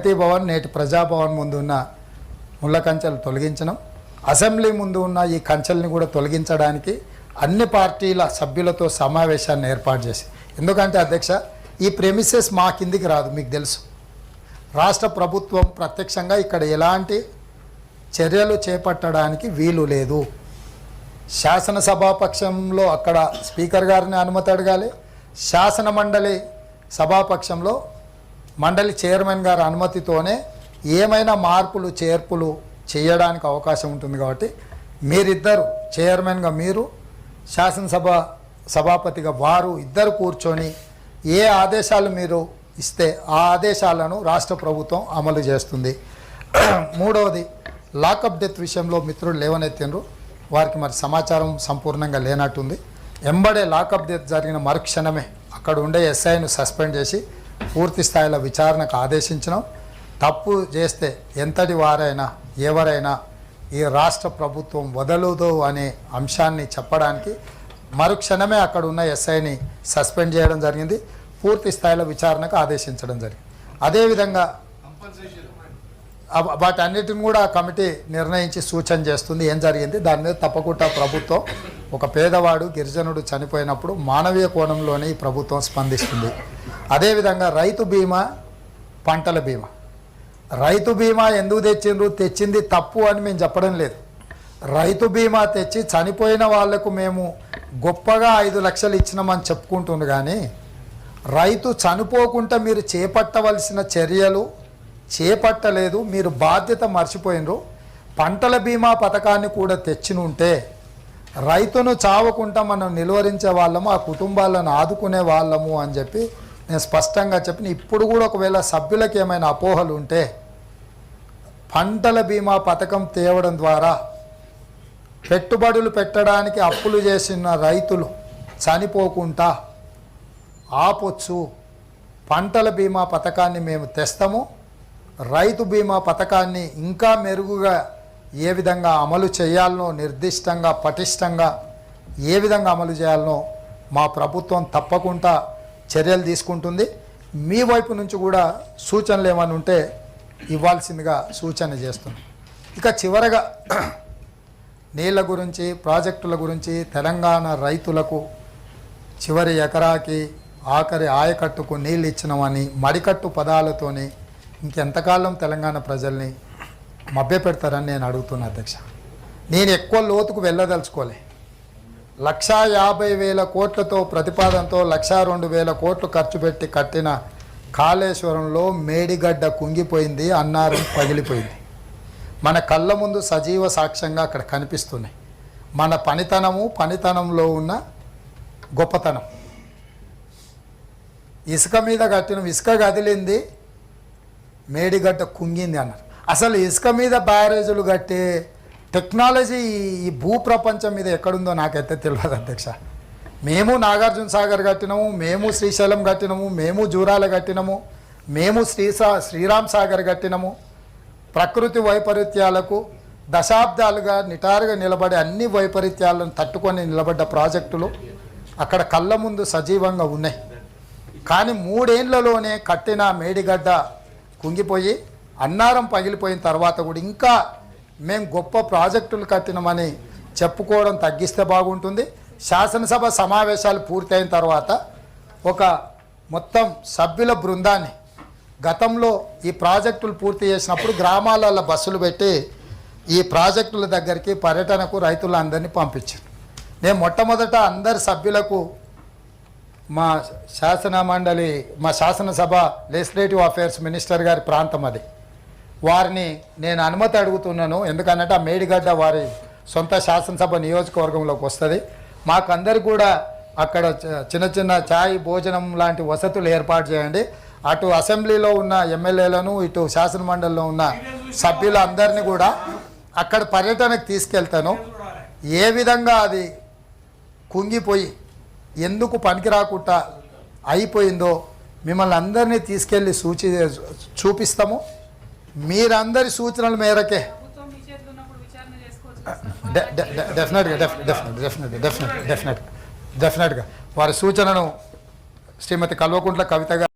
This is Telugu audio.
భవన్ నేటి ప్రజాభవన్ ముందు ఉన్న ముళ్ళ కంచెలు తొలగించడం, అసెంబ్లీ ముందు ఉన్న ఈ కంచెల్ని కూడా తొలగించడానికి అన్ని పార్టీల సభ్యులతో సమావేశాన్ని ఏర్పాటు చేసి, ఎందుకంటే అధ్యక్ష ఈ ప్రెమిసెస్ మా కిందికి రాదు, మీకు తెలుసు. రాష్ట్ర ప్రభుత్వం ప్రత్యక్షంగా ఇక్కడ ఎలాంటి చర్యలు చేపట్టడానికి వీలు లేదు. శాసనసభాపక్షంలో అక్కడ స్పీకర్ గారిని అనుమతి అడగాలి, శాసన మండలి సభాపక్షంలో మండలి చైర్మన్ గారి అనుమతితోనే ఏమైనా మార్పులు చేర్పులు చేయడానికి అవకాశం ఉంటుంది. కాబట్టి మీరిద్దరు చైర్మన్గా మీరు, శాసనసభ సభాపతిగా వారు ఇద్దరు కూర్చొని ఏ ఆదేశాలు మీరు ఇస్తే ఆ ఆదేశాలను రాష్ట్ర ప్రభుత్వం అమలు చేస్తుంది. మూడవది, లాకప్ డెత్ విషయంలో మిత్రులు లేవనెత్తిండ్రు, వారికి మరి సమాచారం సంపూర్ణంగా లేనట్టుంది. ఎంబడే లాకప్ డెత్ జరిగిన మరుక్షణమే అక్కడ ఉండే ఎస్ఐను సస్పెండ్ చేసి పూర్తి స్థాయిలో విచారణకు ఆదేశించడం. తప్పు చేస్తే ఎంతటి వారైనా ఎవరైనా ఈ రాష్ట్ర ప్రభుత్వం వదలదు అనే అంశాన్ని చెప్పడానికి మరుక్షణమే అక్కడ ఉన్న ఎస్ఐని సస్పెండ్ చేయడం జరిగింది, పూర్తి స్థాయిలో విచారణకు ఆదేశించడం జరిగింది. అదేవిధంగా వాటన్నిటిని కూడా కమిటీ నిర్ణయించి సూచన చేస్తుంది ఏం జరిగింది. దాని మీద తప్పకుండా ప్రభుత్వం, ఒక పేదవాడు గిరిజనుడు చనిపోయినప్పుడు మానవీయ కోణంలోనే ఈ ప్రభుత్వం స్పందిస్తుంది. అదేవిధంగా రైతు బీమా, పంటల బీమా. రైతు బీమా ఎందుకు తెచ్చింది తప్పు అని మేము చెప్పడం లేదు. రైతు బీమా తెచ్చి చనిపోయిన వాళ్లకు మేము గొప్పగా 5 లక్షలు ఇచ్చినామని చెప్పుకుంటుంది, కానీ రైతు చనిపోకుండా మీరు చేపట్టవలసిన చర్యలు చేపట్టలేదు, మీరు బాధ్యత మర్చిపోయినరు. పంటల బీమా పథకాన్ని కూడా తెచ్చినుంటే రైతును చావకుండా మనం నిలువరించే వాళ్ళము, ఆ కుటుంబాలను ఆదుకునే వాళ్ళము అని చెప్పి నేను స్పష్టంగా చెప్పిన. ఇప్పుడు కూడా ఒకవేళ సభ్యులకు ఏమైనా అపోహలు ఉంటే, పంటల బీమా పథకం తేవడం ద్వారా పెట్టుబడులు పెట్టడానికి అప్పులు చేసిన రైతులు చనిపోకుండా ఆపొచ్చు. పంటల బీమా పథకాన్ని మేము తెస్తాము. రైతు బీమా పథకాన్ని ఇంకా మెరుగుగా ఏ విధంగా అమలు చేయాలనో, నిర్దిష్టంగా పటిష్టంగా ఏ విధంగా అమలు చేయాలనో మా ప్రభుత్వం తప్పకుండా చర్యలు తీసుకుంటుంది. మీ వైపు నుంచి కూడా సూచనలు ఏమైనా ఉంటే ఇవ్వాల్సిందిగా సూచన చేస్తున్నాం. ఇక చివరగా నీళ్ళ గురించి, ప్రాజెక్టుల గురించి, తెలంగాణ రైతులకు చివరి ఎకరాకి ఆఖరి ఆయకట్టుకు నీళ్ళు ఇచ్చినామని మడికట్టు పదాలతోని ఇంకెంతకాలం తెలంగాణ ప్రజల్ని మభ్యపెడతారని నేను అడుగుతున్నా అధ్యక్ష. నేను ఎక్కువ లోతుకు వెళ్ళదలుచుకోలే. 1,50,000 కోట్లతో ప్రతిపాదనతో 1,02,000 కోట్లు ఖర్చు పెట్టి కట్టిన కాళేశ్వరంలో మేడిగడ్డ కుంగిపోయింది, అన్నారం పగిలిపోయింది. మన కళ్ళ ముందు సజీవ సాక్ష్యంగా అక్కడ కనిపిస్తున్నాయి మన పనితనంలో ఉన్న గొప్పతనం. ఇసుక మీద కట్టిన, ఇసుక కదిలింది, మేడిగడ్డ కుంగింది అన్నారు. అసలు ఇసుక మీద బ్యారేజీలు కట్టే టెక్నాలజీ ఈ భూప్రపంచం మీద ఎక్కడుందో నాకైతే తెలియదు అధ్యక్ష. మేము నాగార్జున సాగర్ కట్టినాము, మేము శ్రీశైలం కట్టినాము, మేము జూరాల కట్టినాము, మేము శ్రీరామ్ సాగర్ కట్టినాము. ప్రకృతి వైపరీత్యాలకు దశాబ్దాలుగా నిటారుగా నిలబడే అన్ని వైపరీత్యాలను తట్టుకొని నిలబడ్డ ప్రాజెక్టులు అక్కడ కళ్ళ ముందు సజీవంగా ఉన్నాయి. కానీ 3 ఏళ్లలోనే కట్టిన మేడిగడ్డ కుంగిపోయి అన్నారం పగిలిపోయిన తర్వాత కూడా ఇంకా మేము గొప్ప ప్రాజెక్టులు కట్టినామని చెప్పుకోవడం తగ్గిస్తే బాగుంటుంది. శాసనసభ సమావేశాలు పూర్తయిన తర్వాత ఒక మొత్తం సభ్యుల బృందాన్ని గతంలో ఈ ప్రాజెక్టులు పూర్తి చేసినప్పుడు గ్రామాలలో బస్సులు పెట్టి ఈ ప్రాజెక్టుల దగ్గరికి పర్యటనకు రైతులందరినీ పంపించాను. నేను మొట్టమొదట అందరి సభ్యులకు మా శాసనసభ లెజిస్లేటివ్ అఫేర్స్ మినిస్టర్ గారి ప్రాంతం అది, వారిని నేను అనుమతి అడుగుతున్నాను. ఎందుకనంటే ఆ మేడిగడ్డ వారి సొంత శాసనసభ నియోజకవర్గంలోకి వస్తుంది. మాకందరికి కూడా అక్కడ చిన్న చిన్న ఛాయ్ భోజనం లాంటి వసతులు ఏర్పాటు చేయండి. అటు అసెంబ్లీలో ఉన్న ఎమ్మెల్యేలను, ఇటు శాసనమండలిలో ఉన్న సభ్యులందరినీ కూడా అక్కడ పర్యటనకు తీసుకెళ్తాను. ఏ విధంగా అది కుంగిపోయి ఎందుకు పనికి రాకుండా అయిపోయిందో మిమ్మల్ని అందరినీ తీసుకెళ్ళి చూపిస్తాము. మీరందరి సూచనల మేరకే డెఫినెట్గా వారి సూచనను శ్రీమతి కల్వకుంట్ల కవిత గారు